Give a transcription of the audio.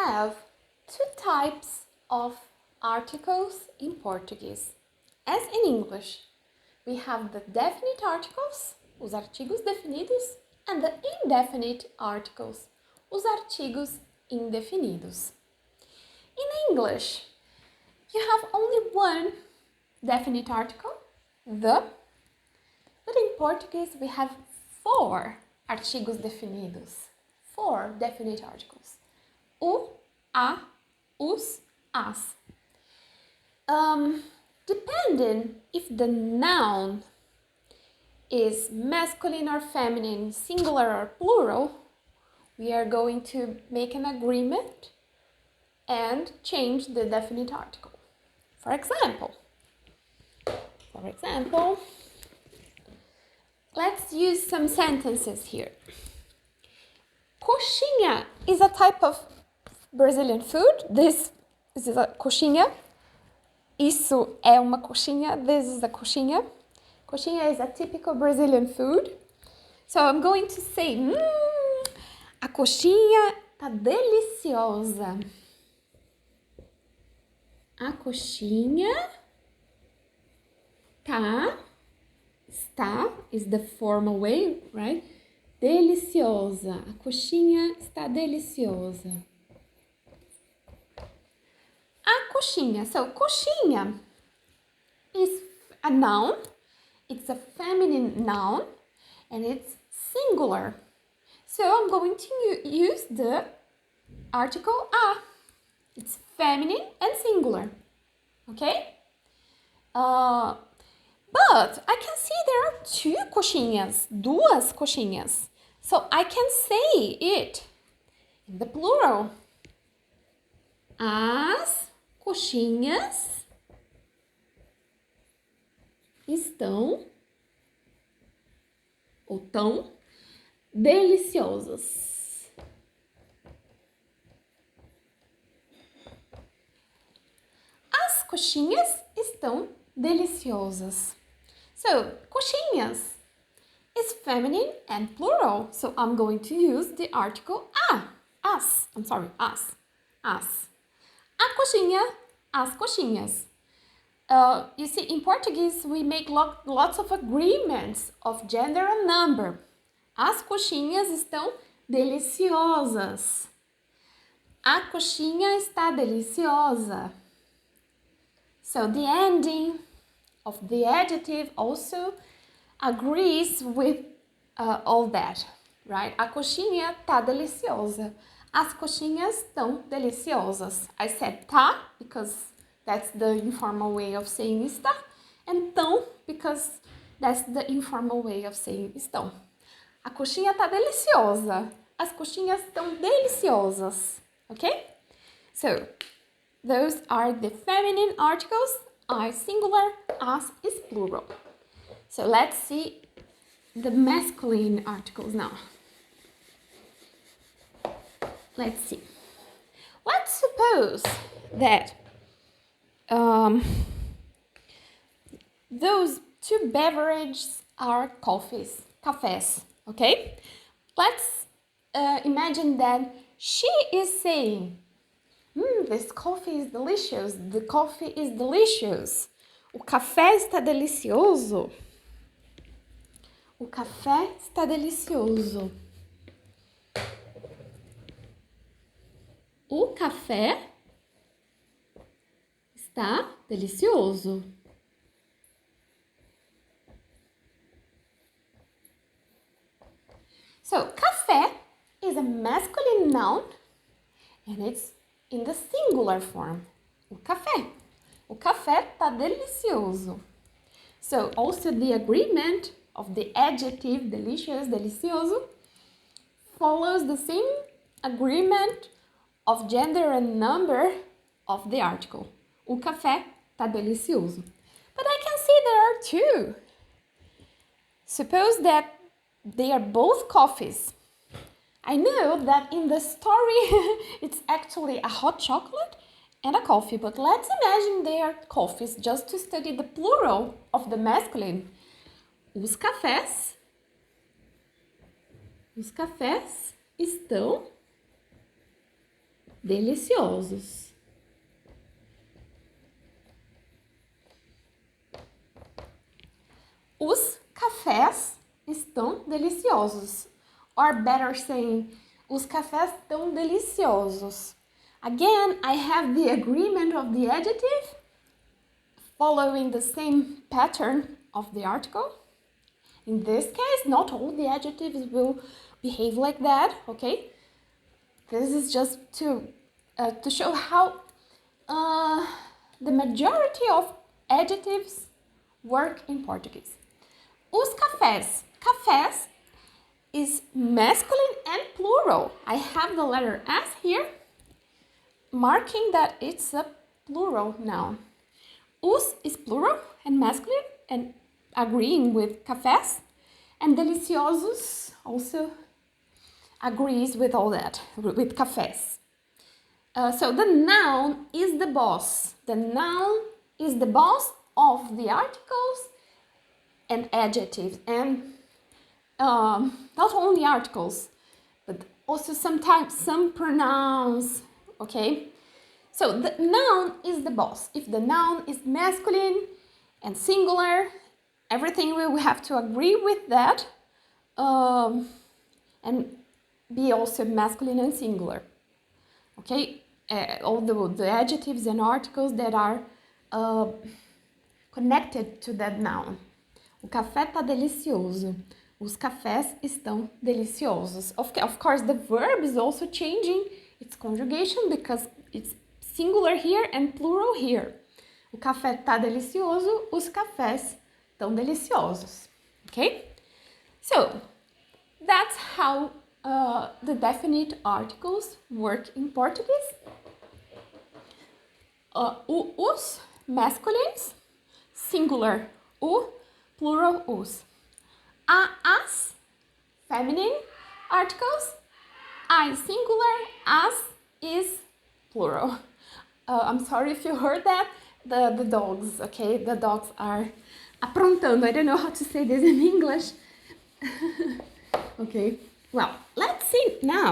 have two types of articles in Portuguese. As in English, we have the definite articles, os artigos definidos, and the indefinite articles, os artigos indefinidos. In English, you have only one definite article, the, but in Portuguese we have four artigos definidos, four definite articles. O, a, os, as. Depending if the noun is masculine or feminine, singular or plural, we are going to make an agreement and change the definite article. For example, let's use some sentences here. Coxinha is a type of Brazilian food. This is a coxinha. Isso é uma coxinha. This is a coxinha. Coxinha is a typical Brazilian food. So I'm going to say, a coxinha tá deliciosa. A coxinha está is the formal way, right? Deliciosa. A coxinha está deliciosa. A coxinha. So, coxinha is a noun. It's a feminine noun and it's singular. So, I'm going to use the article a. It's feminine and singular. Okay? But I can see there are two coxinhas, duas coxinhas. So I can say it in the plural. As coxinhas estão ou tão deliciosas. As coxinhas estão deliciosas. So, coxinhas is feminine and plural. So, I'm going to use the article a. As. As. A coxinha, as coxinhas. You see, in Portuguese, we make lots of agreements of gender and number. As coxinhas estão deliciosas. A coxinha está deliciosa. So the ending of the adjective also agrees with all that, right? A coxinha tá deliciosa. As coxinhas estão deliciosas. I said tá because that's the informal way of saying está, and tão because that's the informal way of saying estão. A coxinha tá deliciosa. As coxinhas estão deliciosas. Okay? So, those are the feminine articles. I singular, as is plural. So let's see the masculine articles now. Let's see. Let's suppose that those two beverages are cafes, okay? Let's imagine that she is saying, this coffee is delicious. The coffee is delicious. O café está delicioso. O café está delicioso. O café está delicioso. So, café is a masculine noun and it's in the singular form. O café. O café tá delicioso. So, also the agreement of the adjective delicious, delicioso, follows the same agreement of gender and number of the article. O café tá delicioso. But I can see there are two. Suppose that they are both coffees. I know that in the story it's actually a hot chocolate and a coffee, but let's imagine they are coffees just to study the plural of the masculine. Os cafés estão deliciosos. Os cafés estão deliciosos. Or better saying, os cafés estão deliciosos. Again, I have the agreement of the adjective following the same pattern of the article. In this case, not all the adjectives will behave like that, okay? This is just to show how the majority of adjectives work in Portuguese. Os cafés. Cafés is masculine and plural. I have the letter S here, marking that it's a plural noun. Os is plural and masculine and agreeing with cafés. And deliciosos also agrees with all that, with cafés. So the noun is the boss. The noun is the boss of the articles and adjectives, and not only articles, but also sometimes some pronouns, okay? So the noun is the boss. If the noun is masculine and singular, everything we will have to agree with that, and be also masculine and singular, okay? All the adjectives and articles that are connected to that noun. O café tá delicioso. Os cafés estão deliciosos. Of course, the verb is also changing its conjugation because it's singular here and plural here. O café tá delicioso. Os cafés estão deliciosos. Okay? So, that's how the definite articles work in Portuguese. Os masculines, singular o, plural os. As, feminine articles. I singular, as is plural. I'm sorry if you heard that. The dogs, okay? The dogs are aprontando. I don't know how to say this in English. Okay, well, let's see now.